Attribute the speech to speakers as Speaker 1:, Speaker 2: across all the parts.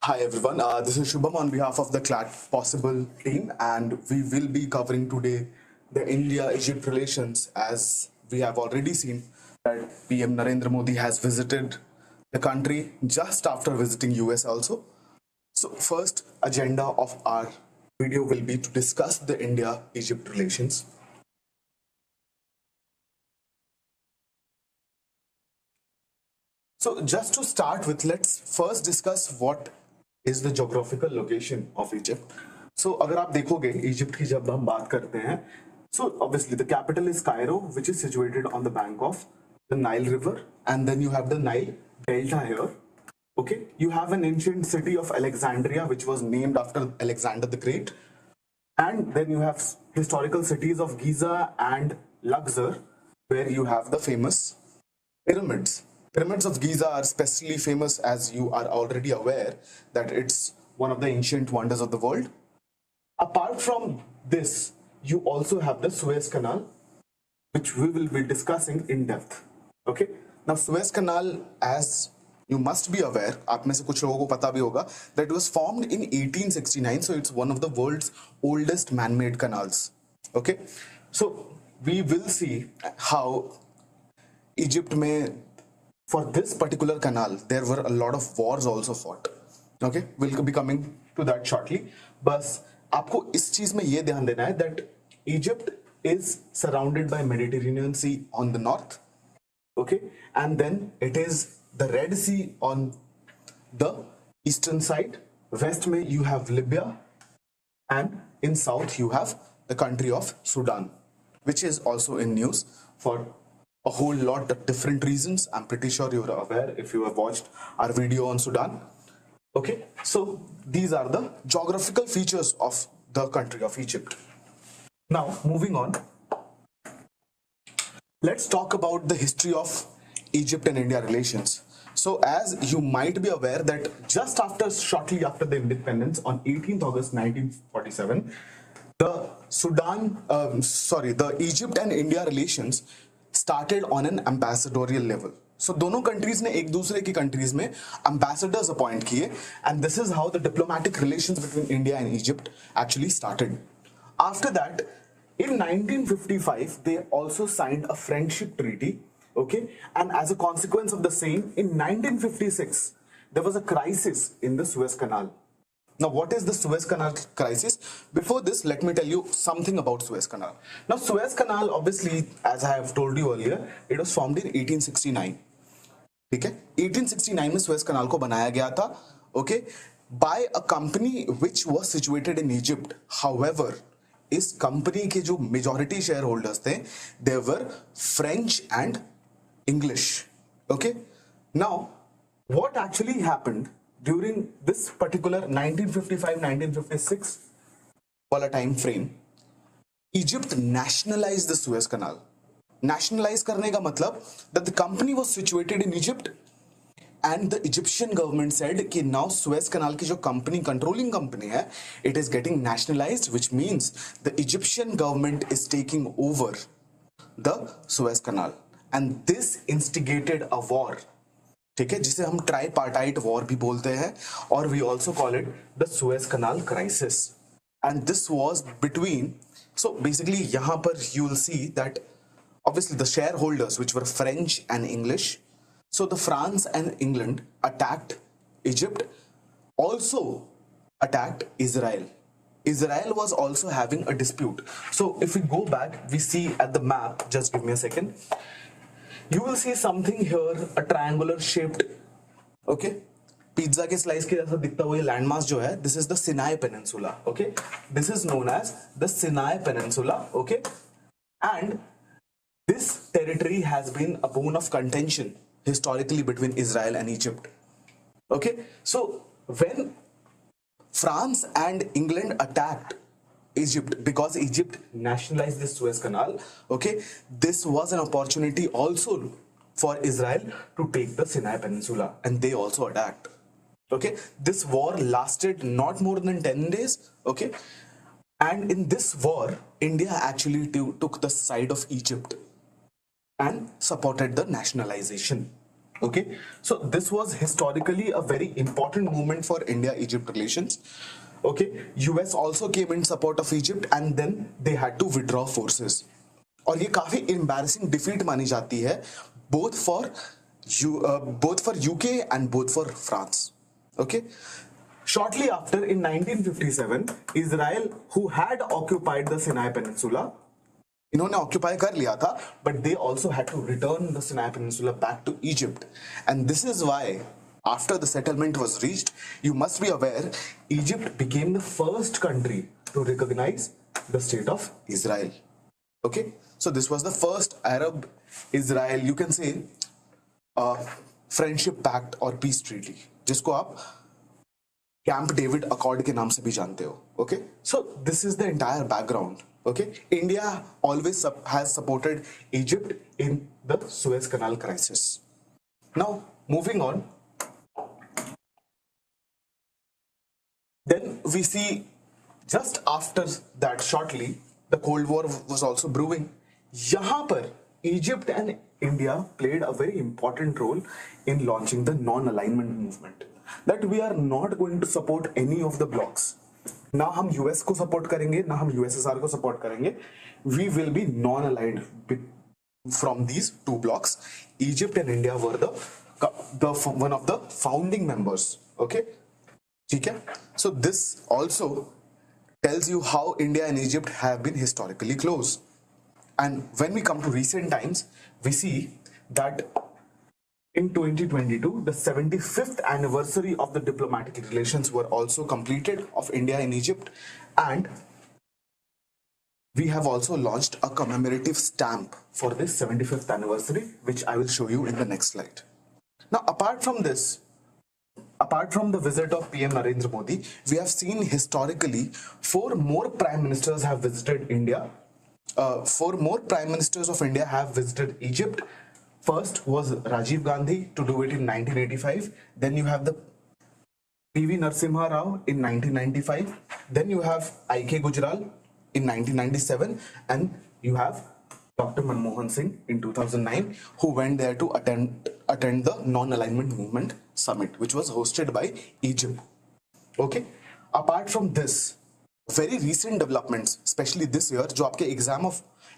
Speaker 1: Hi everyone, this is Shubham on behalf of the CLAT Possible team, and we will be covering today the India-Egypt relations. As we have already seen that PM Narendra Modi has visited the country just after visiting US also. So first agenda of our video will be to discuss the India-Egypt relations. So just to start with, let's first discuss what is the geographical location of Egypt. So अगर आप देखोगे Egypt की जब हम बात करते हैं, so obviously the capital is Cairo, which is situated on the bank of the Nile River, and then you have the Nile Delta here. Okay, you have an ancient city of Alexandria, which was named after Alexander the Great, and then you have historical cities of Giza and Luxor, where you have the famous pyramids. Pyramids of Giza are especially famous, as you are already aware that it's one of the ancient wonders of the world. Apart from this, you also have the Suez Canal, which we will be discussing in depth. Okay, now Suez Canal, as you must be aware, आप में से कुछ लोगों को पता भी होगा, that it was formed in 1869, so it's one of the world's oldest man-made canals. Okay, so we will see how Egypt may, for this particular canal, there were a lot of wars also fought. Okay, we'll be coming to that shortly. बस आपको इस चीज में ये ध्यान देना है that Egypt is surrounded by Mediterranean Sea on the north. Okay, and then it is the Red Sea on the eastern side. West में you have Libya, and in south you have the country of Sudan, which is also in news for a whole lot of different reasons. I'm pretty sure you're aware if you have watched our video on Sudan. Okay, so these are the geographical features of the country of Egypt. Now, moving on, let's talk about the history of Egypt and India relations. So, as you might be aware that just after, shortly after the independence on 18th August 1947, the Egypt and India relations started on an ambassadorial level. So दोनों countries ने एक दूसरे की countries में ambassadors appoint किए, and this is how the diplomatic relations between India and Egypt actually started. After that, in 1955, they also signed a friendship treaty. Okay, and as a consequence of the same, in 1956, there was a crisis in the Suez Canal. Now, what is the Suez Canal crisis? Before this, let me tell you something about Suez Canal. Now, Suez Canal, obviously, as I have told you earlier, it was formed in 1869. ठीक है, 1869 में Suez Canal को बनाया गया था, okay, by a company which was situated in Egypt. However, इस company के जो majority shareholders थे, they were French and English. Okay, now what actually happened during this particular 1955-1956 वाला time frame? Egypt nationalized the Suez Canal. Nationalize करने का मतलब that the company was situated in Egypt, and the Egyptian government said कि now Suez Canal की जो company, controlling company है, it is getting nationalized, which means the Egyptian government is taking over the Suez Canal, and this instigated a war. ठीक है, जिसे हम tripartite war भी बोलते हैं, और we also call it the Suez canal crisis. And this was between, so basically यहां पर you will see that obviously the shareholders, which were French and English, so the France and England attacked Egypt, also attacked Israel. Israel was also having a dispute. So if we go back, we see at the map, just give me a second, you will see something here, a triangular shaped, okay, pizza के slice के जैसा दिखता हुआ ये landmass जो है, this is the Sinai Peninsula. Okay, this is known as the Sinai Peninsula. Okay, and this territory has been a bone of contention historically between Israel and Egypt. Okay, so when France and England attacked Egypt because Egypt nationalized the Suez Canal, okay, this was an opportunity also for Israel to take the Sinai Peninsula, and they also attacked. Okay, this war lasted not more than 10 days. Okay, and in this war, India actually took the side of Egypt and supported the nationalization. Okay, so this was historically a very important movement for India-Egypt relations. Okay, US also came in support of Egypt and then they had to withdraw forces. और ये काफी embarrassing defeat मानी जाती है both for UK and both for France. Okay. Shortly after, in 1957, Israel, who had occupied the Sinai Peninsula, इन्होंने occupy कर लिया था, but they also had to return the Sinai Peninsula back to Egypt. And this is why, after the settlement was reached, you must be aware, Egypt became the first country to recognize the state of Israel. Okay, so this was the first Arab-Israel, you can say, friendship pact or peace treaty, जिसको आप Camp David Accord के नाम से भी जानते हो. Okay, so this is the entire background. Okay, India always has supported Egypt in the Suez Canal crisis. Now, moving on, then we see just after that, shortly, the Cold War was also brewing. यहाँ पर Egypt and India played a very important role in launching the non-alignment movement. That we are not going to support any of the blocs. ना हम US को support करेंगे ना हम USSR को support करेंगे. We will be non aligned from these two blocks. Egypt and India were the one of the founding members. Okay, ठीक है. So this also tells you how India and Egypt have been historically close. And when we come to recent times, we see that in 2022, the 75th anniversary of the diplomatic relations were also completed of India and Egypt, and we have also launched a commemorative stamp for this 75th anniversary, which I will show you in the next slide. Now, apart from this, apart from the visit of PM Narendra Modi, we have seen historically 4 more prime ministers have visited India. 4 more prime ministers of India have visited Egypt. First was Rajiv Gandhi to do it in 1985. Then you have the PV Narasimha Rao in 1995. Then you have IK Gujral in 1997. And you have Dr. Manmohan Singh in 2009, who went there to attend the non-alignment movement summit, which was hosted by Egypt. Okay. Apart from this, very recent developments, especially this year, जो आपके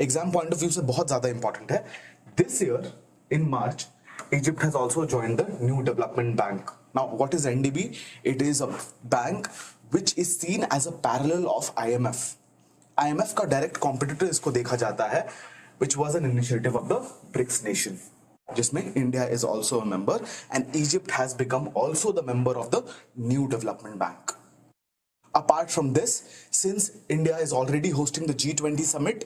Speaker 1: exam point of view से बहुत ज़्यादा important है. This year, in March, Egypt has also joined the New Development Bank. Now, what is NDB? It is a bank which is seen as a parallel of IMF. IMF का direct competitor इसको देखा जाता है, which was an initiative of the BRICS nation, जिसमें India is also a member, and Egypt has become also the member of the New Development Bank. Apart from this, since India is already hosting the G20 summit,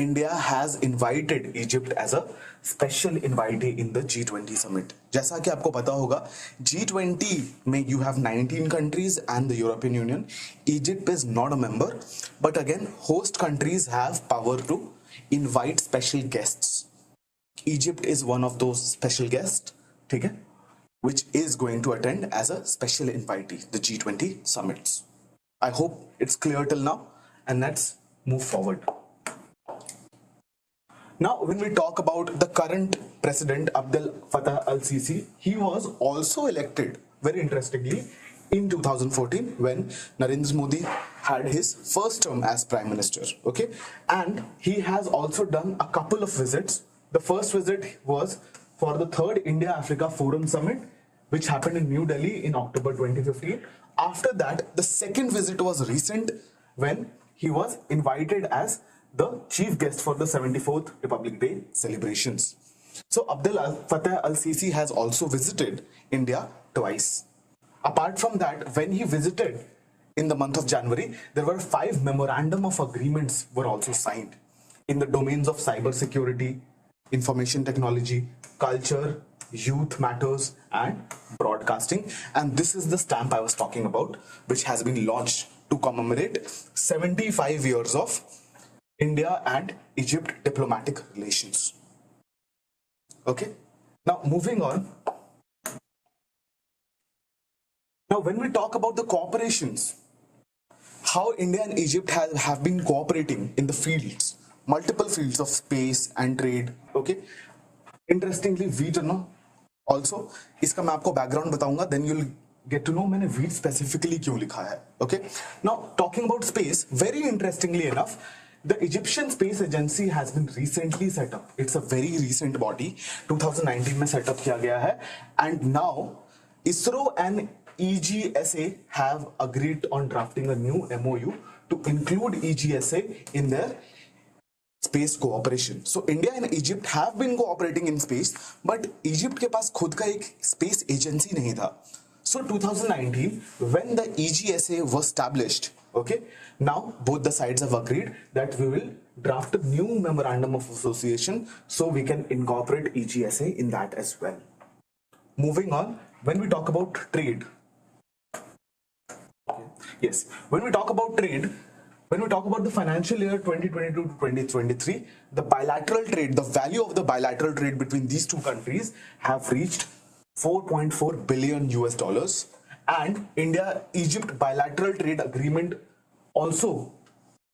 Speaker 1: India has invited Egypt as a special invitee in the G20 summit. जैसा कि आपको पता होगा, G20 में you have 19 countries and the European Union. Egypt is not a member, but again, host countries have power to invite special guests. Egypt is one of those special guests, ठीक है, which is going to attend as a special invitee, the G20 summits. I hope it's clear till now, and let's move forward. Now, when we talk about the current president, Abdel Fattah al-Sisi, he was also elected, very interestingly, in 2014 when Narendra Modi had his first term as Prime Minister. Okay, and he has also done a couple of visits. The first visit was for the 3rd India-Africa Forum Summit, which happened in New Delhi in October 2015. After that, the second visit was recent when he was invited as the chief guest for the 74th Republic Day celebrations. So Abdel Fattah al-Sisi has also visited India twice. Apart from that, when he visited in the month of January, there were 5 memorandum of agreements were also signed in the domains of cyber security, information technology, culture, youth matters, and broadcasting. And this is the stamp I was talking about, which has been launched to commemorate 75 years of India and Egypt diplomatic relations. Okay, now moving on. Now, when we talk about the cooperations, how India and Egypt have been cooperating in the fields, multiple fields of space and trade. Okay, interestingly, we don't know also इसका मैं आपको background बताऊंगा, then you'll get to know मैंने wheat specifically क्यों लिखा है. Okay, now talking about space, very interestingly enough, the Egyptian Space Agency has been recently set up. It's a very recent body, 2019 में set up किया गया है, and now ISRO and EGSA have agreed on drafting a new MOU to include EGSA in their space cooperation. So India and Egypt have been cooperating in space, but Egypt के पास खुद का एक space agency नहीं था. So 2019, when the EGSA was established, okay, now both the sides have agreed that we will draft a new memorandum of association so we can incorporate EGSA in that as well. Moving on, when we talk about trade, yes, when we talk about trade, when we talk about the financial year 2022 to 2023, the bilateral trade, the value of the bilateral trade between these two countries have reached 4.4 billion US dollars, and India-Egypt bilateral trade agreement also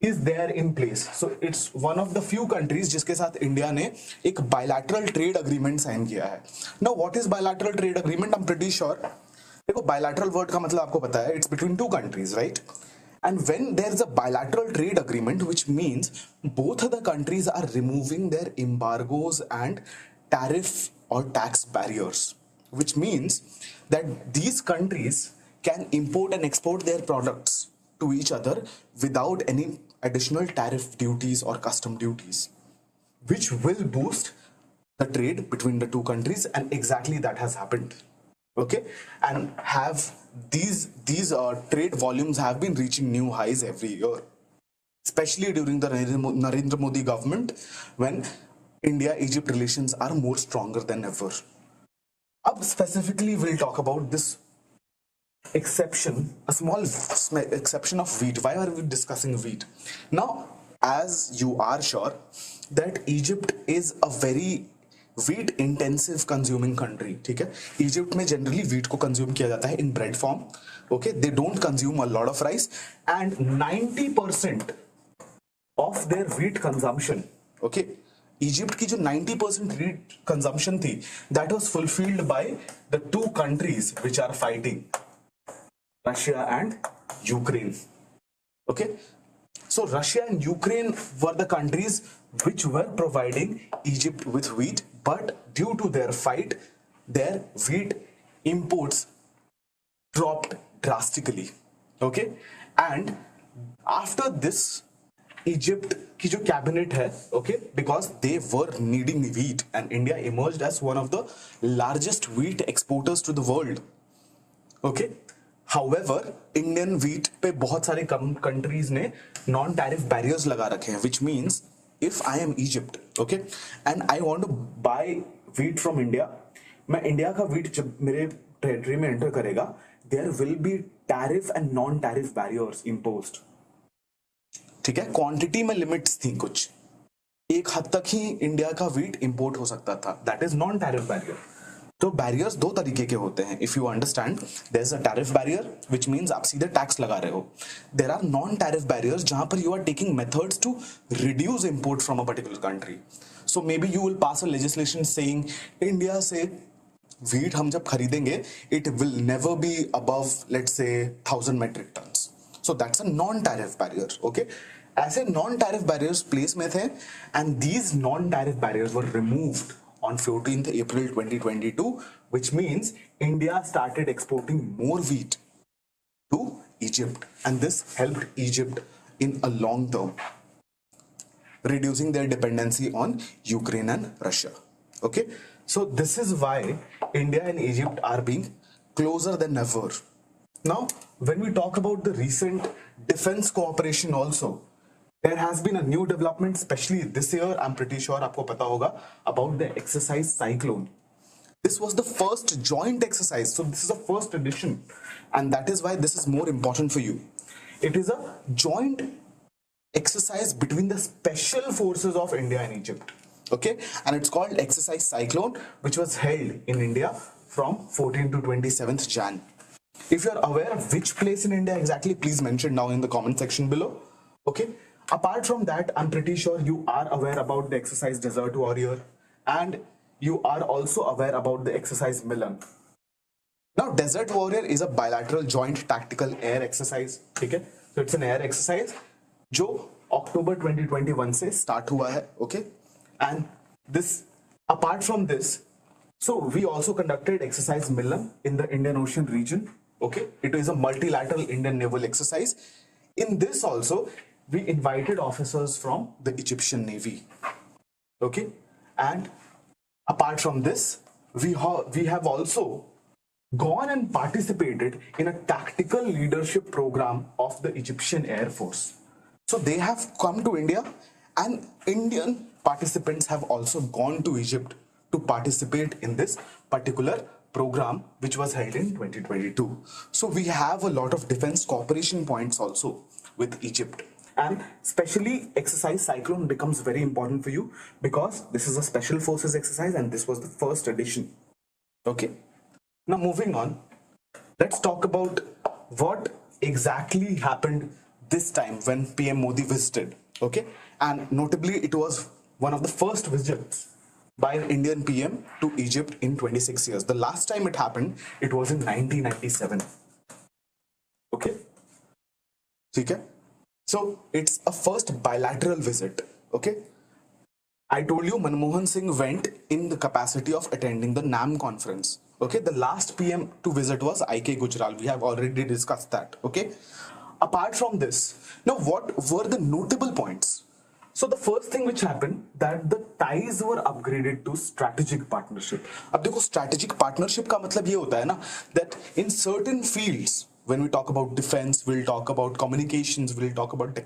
Speaker 1: is there in place. So it's one of the few countries जिसके साथ India ने एक bilateral trade agreement sign किया है. Now what is bilateral trade agreement? I'm pretty sure. देखो bilateral word का मतलब आपको पता है, it's between two countries, right? And when there is a bilateral trade agreement, which means both of the countries are removing their embargoes and tariff or tax barriers, which means that these countries can import and export their products to each other without any additional tariff duties or custom duties, which will boost the trade between the two countries, and exactly that has happened. Okay, and have these trade volumes have been reaching new highs every year, especially during the Narendra Modi government, when India-Egypt relations are more stronger than ever. अब specifically we'll talk about this exception, a small exception of wheat. Why are we discussing wheat? Now, as you are sure that Egypt is a very wheat intensive consuming country, ठीक है. Egypt में generally wheat को consume किया जाता है in bread form. Okay, they don't consume a lot of rice, and 90% of their wheat consumption, okay, Egypt की जो 90% wheat consumption थी, that was fulfilled by the two countries which are fighting, Russia and Ukraine. Okay, so Russia and Ukraine were the countries which were providing Egypt with wheat, but due to their fight, their wheat imports dropped drastically. Okay, and after this, Egypt की जो cabinet है, okay, because they were needing wheat, and India emerged as one of the largest wheat exporters to the world. Okay, however, Indian wheat पे बहुत सारे countries ने non-tariff barriers लगा रखे हैं, which means if I am Egypt, okay, and I want to buy wheat from India, मैं India का wheat जब मेरे territory में enter करेगा, there will be tariff and non-tariff barriers imposed. ठीक है, quantity में limits थी कुछ, एक हद तक ही इंडिया का wheat import हो सकता था, that is non-tariff barrier. तो बैरियर्स दो तरीके के होते हैं. If you understand, there is a tariff barrier which means आप सीधे टैक्स लगा रहे हो. There are non tariff barriers जहां पर you are taking methods to reduce import from a particular country. So maybe you will pass a legislation saying India से wheat हम जब खरीदेंगे it will never be above let's say 1000 metric tons. So that's a non tariff barrier. Okay, ऐसे non tariff barriers place में थे, and these non tariff barriers were removed on 14th April 2022, which means India started exporting more wheat to Egypt, and this helped Egypt in a long term, reducing their dependency on Ukraine and Russia. Okay, so this is why India and Egypt are being closer than ever. Now, when we talk about the recent defense cooperation also, there has been a new development, especially this year. I'm pretty sure आपको पता होगा about the exercise Cyclone. This was the first joint exercise, so this is the first edition, and that is why this is more important for you. It is a joint exercise between the special forces of India and Egypt. Okay, and it's called Exercise Cyclone, which was held in India from 14th to 27th Jan. If you are aware of which place in India exactly, please mention down in the comment section below. Okay. Apart from that, I'm pretty sure you are aware about the exercise Desert Warrior, and you are also aware about the exercise Milan. Now Desert Warrior is a bilateral joint tactical air exercise, ठीक है? So it's an air exercise जो October 2021 से start हुआ है, okay? And this, apart from this, so we also conducted exercise Milan in the Indian Ocean region, okay? It is a multilateral Indian naval exercise. In this also, we invited officers from the Egyptian Navy, okay? And apart from this, we have also gone and participated in a tactical leadership program of the Egyptian Air Force. So they have come to India, and Indian participants have also gone to Egypt to participate in this particular program, which was held in 2022. So we have a lot of defense cooperation points also with Egypt. And especially exercise Cyclone becomes very important for you because this is a special forces exercise and this was the first edition. Okay. Now moving on, let's talk about what exactly happened this time when PM Modi visited. Okay. And notably, it was one of the first visits by an Indian PM to Egypt in 26 years. The last time it happened, it was in 1997. Okay. Okay. So it's a first bilateral visit. Okay. I told you Manmohan Singh went in the capacity of attending the NAM conference. Okay. The last PM to visit was IK Gujral. We have already discussed that. Okay. Apart from this, now what were the notable points? So the first thing which happened, that the ties were upgraded to strategic partnership. अब देखो strategic partnership का मतलब ये होता है ना, that in certain fields, when we talk about defense, we'll talk about communications, we'll talk about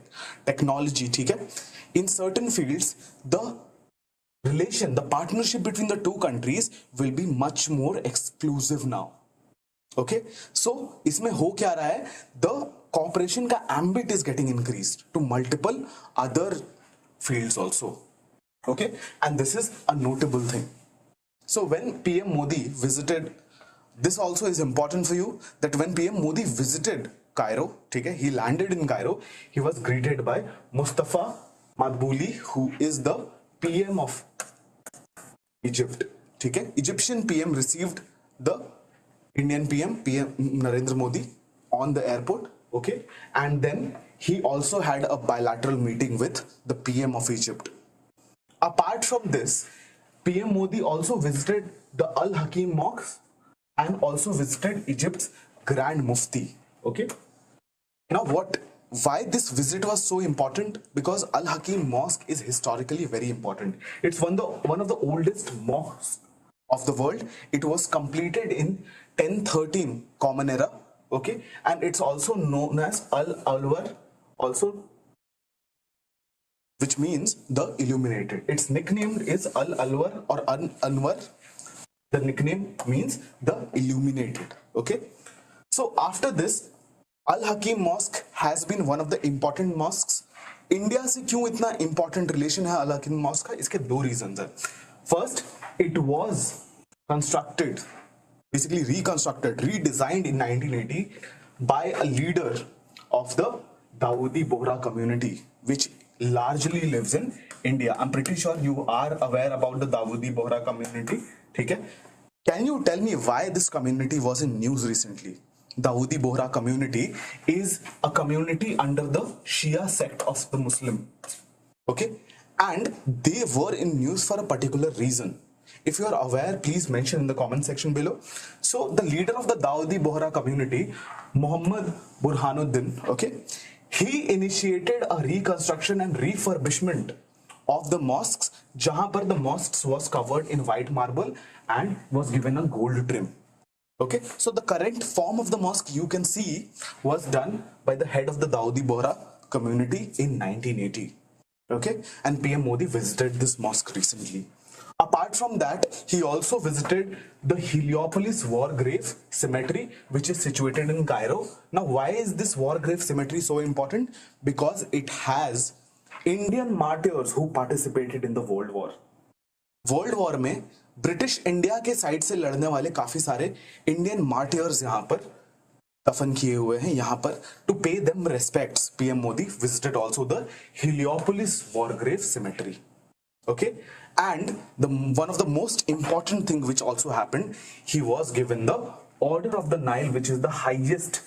Speaker 1: technology, ठीक है? In certain fields, the relation, the partnership between the two countries will be much more exclusive now. Okay, so इसमें हो क्या रहा है? The cooperation का ambit is getting increased to multiple other fields also. Okay, and this is a notable thing. So when PM Modi visited, this also is important for you, that when PM Modi visited Cairo, okay, he landed in Cairo, he was greeted by Mustafa Madbouli, who is the PM of Egypt. Okay, Egyptian PM received the Indian PM Narendra Modi on the airport. Okay, and then he also had a bilateral meeting with the PM of Egypt. Apart from this, PM Modi also visited the Al Hakim Mosque and also visited Egypt's Grand Mufti. Okay. Now why this visit was so important? Because Al Hakim Mosque is historically very important. It's one of the oldest mosques of the world. It was completed in 1013 Common Era. Okay, and it's also known as Al-Alwar, also, which means the illuminated. Its nickname is Al-Alwar or Anwar. The nickname means the illuminated. Okay, so after this, Al-Hakim Mosque has been one of the important mosques. India से क्यों इतना important relation है Al-Hakim Mosque का? इसके दो reasons हैं. First, it was constructed, basically reconstructed, redesigned in 1980 by a leader of the Dawoodi Bohra community, which largely lives in India. I'm pretty sure you are aware about the Dawoodi Bohra community. Okay? Can you tell me why this community was in news recently? Dawoodi Bohra community is a community under the Shia sect of the Muslim. Okay? And they were in news for a particular reason. If you are aware, please mention in the comment section below. So the leader of the Dawoodi Bohra community, Muhammad Burhanuddin, okay, he initiated a reconstruction and refurbishment of the mosques, jahan par the mosques was covered in white marble and was given a gold trim. Okay, so the current form of the mosque you can see was done by the head of the Dawoodi Bohra community in 1980. Okay, and PM Modi visited this mosque recently. Apart from that, he also visited the Heliopolis War Grave Cemetery, which is situated in Cairo. Now, why is this War Grave Cemetery so important? Because it has Indian martyrs who participated in the World War. World War में British India के side से लड़ने वाले काफी सारे Indian martyrs यहाँ पर दफन किए हुए हैं यहाँ पर. To pay them respects, PM Modi visited also the Heliopolis War Grave Cemetery. Okay, And the one of the most important thing which also happened, he was given the Order of the Nile, which is the highest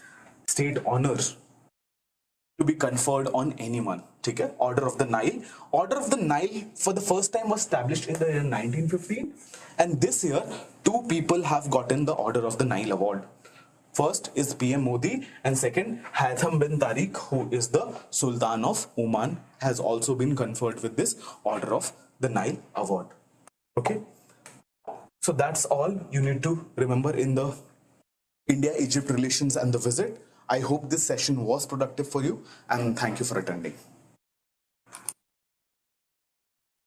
Speaker 1: state honor to be conferred on anyone. ठीक है? Order of the Nile. Order of the Nile for the first time was established in the year 1915, and this year two people have gotten the Order of the Nile award. First is PM Modi, and second Haitham bin Tariq, who is the Sultan of Oman, has also been conferred with this Order of the Nile award. Okay, so that's all you need to remember in the India-Egypt relations and the visit. I hope this session was productive for you, and thank you for attending.